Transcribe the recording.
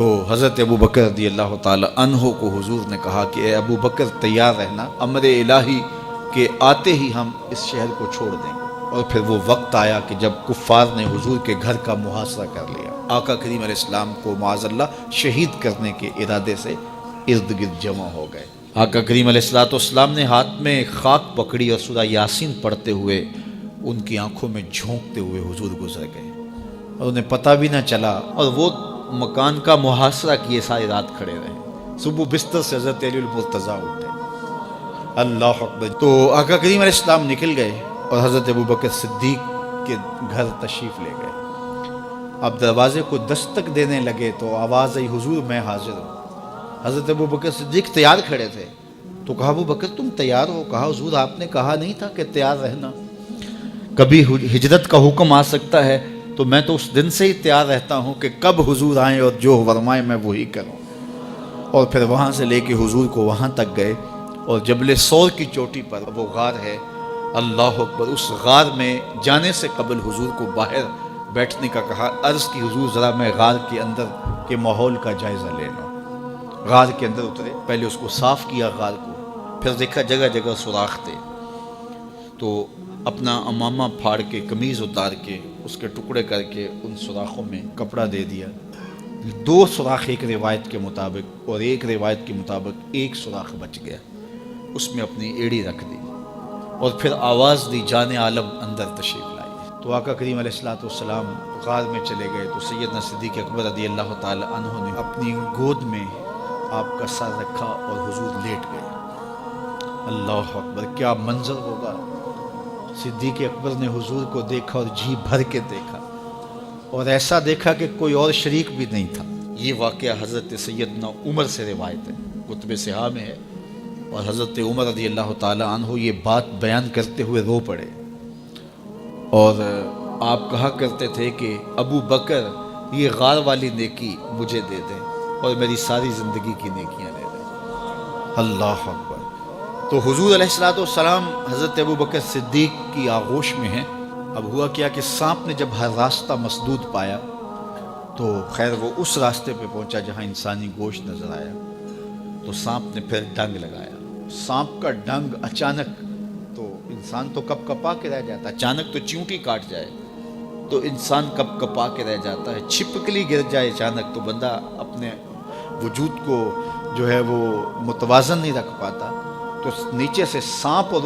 تو حضرت ابو بکر رضی اللہ تعالی عنہ کو حضور نے کہا کہ اے ابو بکر تیار رہنا، امر الہی کے آتے ہی ہم اس شہر کو چھوڑ دیں گے۔ اور پھر وہ وقت آیا کہ جب کفار نے حضور کے گھر کا محاصرہ کر لیا، آقا کریم علیہ السلام کو معاذ اللہ شہید کرنے کے ارادے سے ارد گرد جمع ہو گئے۔ آقا کریم علیہ السلام نے ہاتھ میں خاک پکڑی اور سورہ یاسین پڑھتے ہوئے ان کی آنکھوں میں جھونکتے ہوئے حضور گزر گئے، اور انہیں پتہ بھی نہ چلا، اور وہ مکان کا محاصرہ کیے ساری رات کھڑے رہے۔ صبح بستر سے حضرت علی المرتضیٰ اٹھے، اللہ اکبر۔ تو آقا کریم علیہ السلام نکل گئے اور حضرت ابو بکر صدیق کے گھر تشریف لے گئے۔ اب دروازے کو دستک دینے لگے تو آواز آئی، حضور میں حاضر ہوں۔ حضرت ابو بکر صدیق تیار کھڑے تھے، تو کہا ابو بکر تم تیار ہو؟ کہا حضور آپ نے کہا نہیں تھا کہ تیار رہنا، کبھی ہجرت کا حکم آ سکتا ہے، تو میں تو اس دن سے ہی تیار رہتا ہوں کہ کب حضور آئیں اور جو فرمائیں میں وہی کروں۔ اور پھر وہاں سے لے کے حضور کو وہاں تک گئے، اور جبل سور کی چوٹی پر وہ غار ہے، اللہ اکبر، اس غار میں جانے سے قبل حضور کو باہر بیٹھنے کا کہا۔ عرض کی حضور ذرا میں غار کے اندر کے ماحول کا جائزہ لے لوں۔ غار کے اندر اترے، پہلے اس کو صاف کیا غار کو، پھر دیکھا جگہ جگہ سوراخ تھے، تو اپنا امامہ پھاڑ کے قمیض اتار کے اس کے ٹکڑے کر کے ان سوراخوں میں کپڑا دے دیا۔ 2 سوراخ ایک روایت کے مطابق، اور ایک روایت کے مطابق 1 سوراخ بچ گیا، اس میں اپنی ایڑی رکھ دی، اور پھر آواز دی جان عالم اندر تشریف لائی۔ تو آقا کریم علیہ السلام غار میں چلے گئے، تو سیدنا صدیق اکبر رضی اللہ تعالی عنہ نے اپنی گود میں آپ کا سر رکھا اور حضور لیٹ گئے۔ اللہ اکبر، کیا منظر ہوگا! صدیق اکبر نے حضور کو دیکھا اور جی بھر کے دیکھا، اور ایسا دیکھا کہ کوئی اور شریک بھی نہیں تھا۔ یہ واقعہ حضرت سیدنا عمر سے روایت ہے، کتب صحاح میں ہے، اور حضرت عمر رضی اللہ تعالی عنہ یہ بات بیان کرتے ہوئے رو پڑے، اور آپ کہا کرتے تھے کہ ابو بکر یہ غار والی نیکی مجھے دے دیں اور میری ساری زندگی کی نیکیاں لے لیں۔ اللہ اکبر۔ تو حضور علیہ السلام حضرت ابو بکر صدیق کی آغوش میں ہیں۔ اب ہوا کیا کہ سانپ نے جب ہر راستہ مسدود پایا، تو خیر وہ اس راستے پہ پہنچا جہاں انسانی گوشت نظر آیا، تو سانپ نے پھر ڈنگ لگایا۔ سانپ کا ڈنگ اچانک، تو انسان تو کپ کپا کے رہ جاتا ہے، اچانک تو چیونٹی کاٹ جائے تو انسان کپ کپا کے رہ جاتا ہے، چھپکلی گر جائے اچانک تو بندہ اپنے وجود کو جو ہے وہ متوازن نہیں رکھ پاتا۔ تو نیچے سے سانپ اور